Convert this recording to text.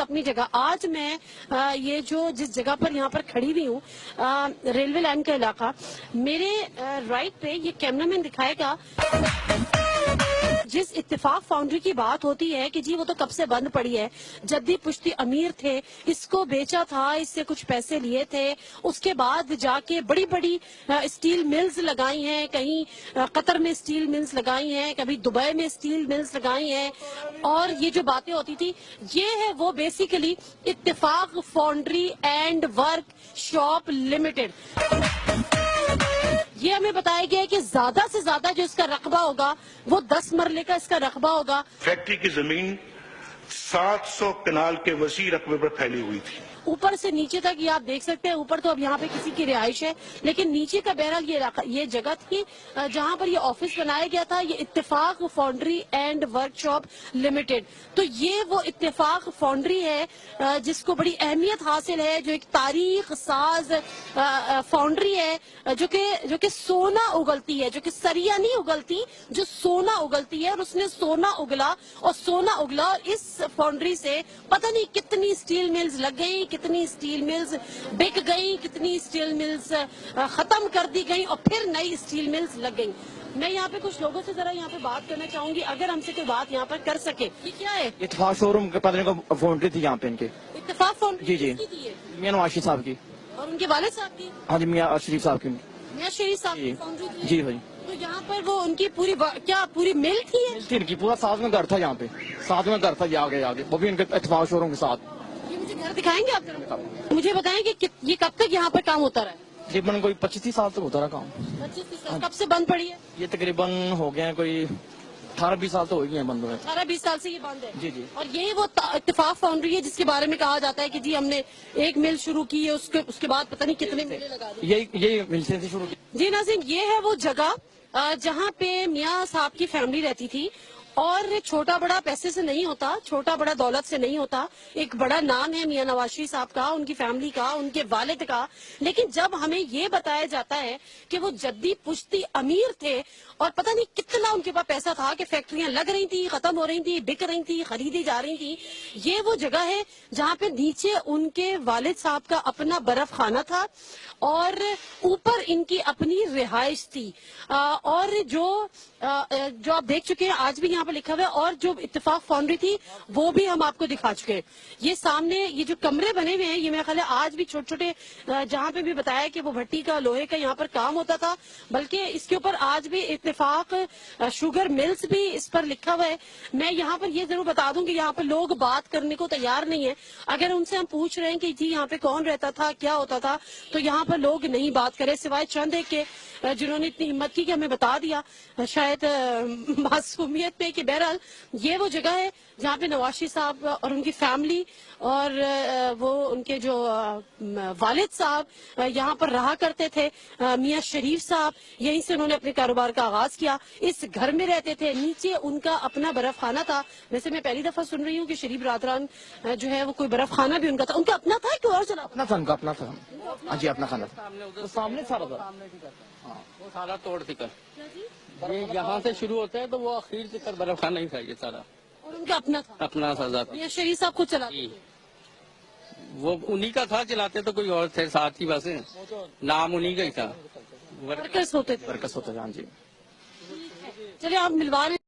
اپنی جگہ. آج میں یہ جو جس جگہ پر یہاں پر کھڑی ہوئی ہوں ریلوے لائن کا علاقہ, میرے رائٹ پہ یہ کیمرہ مین دکھائے گا. جس اتفاق فاؤنڈری کی بات ہوتی ہے کہ جی وہ تو کب سے بند پڑی ہے, جدی پشتی امیر تھے, اس کو بیچا تھا, اس سے کچھ پیسے لیے تھے, اس کے بعد جا کے بڑی بڑی اسٹیل ملز لگائی ہیں, کہیں قطر میں اسٹیل ملز لگائی ہیں, کبھی دبئی میں اسٹیل ملز لگائی ہیں, اور یہ جو باتیں ہوتی تھی یہ ہے وہ بیسیکلی اتفاق foundry and work shop limited. یہ ہمیں بتایا گیا ہے کہ زیادہ سے زیادہ جو اس کا رقبہ ہوگا وہ 10 مرلے کا اس کا رقبہ ہوگا. فیکٹری کی زمین 700 کنال کے وسیع رقبے پر پھیلی ہوئی تھی. اوپر سے نیچے تک یہ آپ دیکھ سکتے ہیں, اوپر تو اب یہاں پہ کسی کی رہائش ہے, لیکن نیچے کا بہرحال یہ جگہ تھی جہاں پر یہ آفس بنایا گیا تھا, یہ اتفاق foundry and work shop limited. تو یہ وہ اتفاق فاؤنڈری ہے جس کو بڑی اہمیت حاصل ہے, جو ایک تاریخ ساز فاؤنڈری ہے جو کہ سونا اگلتی ہے, جو کہ سریا نہیں اگلتی, جو سونا اگلتی ہے. اور اس نے سونا اگلا اور سونا اگلا, اور اس فاؤنڈری سے پتہ نہیں کتنی اسٹیل ملز لگ گئی, کتنی اسٹیل ملز بک گئی, کتنی اسٹیل ملز ختم کر دی گئی, اور پھر نئی اسٹیل ملز لگ گئی. میں یہاں پہ کچھ لوگوں سے ذرا یہاں پہ بات کرنا چاہوں گی, اگر ہم سے کوئی بات یہاں پر کر سکے. یہ کیا ہے؟ اتفاق شو روم فاؤنڈری تھی یہاں پہ ان کے. اتفاق فاؤنڈری جی کس کی تھی؟ میاں نواز صاحب کی. اور ان کے والد صاحب کی؟ ہاں جی, میاں شریف صاحب کی. میاں شریف صاحب کی فاؤنڈری تھی. جی بھائی. تو یہاں پر وہ ان کی پوری مل تھی؟ ان کی پورا ساتھ میں گھر تھا, یہاں پہ ساتھ میں گھر تھا, آگے وہ بھی ان کے اتفاق شو روم کے ساتھ. یہ مجھے گھر دکھائیں گے آپ؟ مجھے بتائیں کہ یہ کب تک یہاں پر کام ہوتا رہا ہے؟ تقریباً کوئی 25 سال تک ہوتا رہا کام. 25 سال. کب سے بند پڑی ہے یہ؟ تقریباً ہو گئے ہیں کوئی 18-20 سال تو ہو گئے ہیں بند ہوئے. 18-20 سال سے یہ بند ہے. جی جی. اور یہی وہ اتفاق فاؤنڈری ہے جس کے بارے میں کہا جاتا ہے کہ جی ہم نے ایک مل شروع کی ہے, اس کے بعد پتہ نہیں کتنے ملیں لگا دی. یہی ملتے سے شروع کی. جی ناظرین, یہ ہے وہ جگہ جہاں پہ میاں صاحب کی فیملی رہتی تھی, اور چھوٹا بڑا پیسے سے نہیں ہوتا, چھوٹا بڑا دولت سے نہیں ہوتا. ایک بڑا نام ہے میاں نواز شریف صاحب کا, ان کی فیملی کا, ان کے والد کا. لیکن جب ہمیں یہ بتایا جاتا ہے کہ وہ جدی پشتی امیر تھے, اور پتہ نہیں کتنا ان کے پاس پیسہ تھا کہ فیکٹریاں لگ رہی تھی, ختم ہو رہی تھی, بک رہی تھی, خریدی جا رہی تھی. یہ وہ جگہ ہے جہاں پہ نیچے ان کے والد صاحب کا اپنا برف خانہ تھا, اور اوپر ان کی اپنی رہائش تھی. اور جو آپ دیکھ چکے ہیں آج بھی یہاں پہ لکھا ہوا ہے, اور جو اتفاق فاؤنڈری تھی وہ بھی ہم آپ کو دکھا چکے ہیں. یہ سامنے یہ جو کمرے بنے ہوئے ہیں, یہ میرا خیال ہے آج بھی چھوٹے چھوٹے, جہاں پہ بھی بتایا کہ وہ بھٹی کا, لوہے کا یہاں پر کام ہوتا تھا, بلکہ اس کے اوپر آج بھی اتفاق شوگر ملز بھی اس پر لکھا ہوا ہے. میں یہاں پر یہ ضرور بتا دوں کہ یہاں پر لوگ بات کرنے کو تیار نہیں ہے. اگر ان سے ہم پوچھ رہے ہیں کہ جی یہاں پہ کون رہتا تھا, کیا ہوتا تھا, تو یہاں پر لوگ نہیں بات کرے, سوائے چند ایک کے جنہوں نے اتنی ہمت کی کہ ہمیں بتا دیا, شاید معصومیت میں, کہ بہرحال یہ وہ جگہ ہے جہاں پہ نواز شریف صاحب اور ان کی فیملی اور وہ ان کے جو والد صاحب یہاں پر رہا کرتے تھے. میاں شریف صاحب یہیں سے انہوں نے اپنے کاروبار کا آغاز کیا, اس گھر میں رہتے تھے, نیچے ان کا اپنا برف خانہ تھا. ویسے میں پہلی دفعہ سن رہی ہوں کہ شریف برادران جو ہے وہ کوئی برف خانہ بھی ان کا تھا. ان کا اپنا تھا کہ اور چلا؟ اپنا تھا, ان کا اپنا تھا. ہاں جی, اپنا خانہ سامنے سارا تھا. وہ سارا توڑ تکر یہ یہاں سے شروع ہوتا ہے تو وہ اخیر تکر برف خانہ ہی تھا یہ سارا. اور ان کا اپنا تھا, اپنا تھا ذات. میاں شریف صاحب خود چلاتے تھے. وہ انہی کا تھا, چلاتے تو کوئی اور تھے ساتھ ہی, بس نام انہی کا ہی تھا. ورکرز ہوتے تھے. برکس ہوتا ہے. ہاں جی. چلے آپ ملوا رہے ہیں.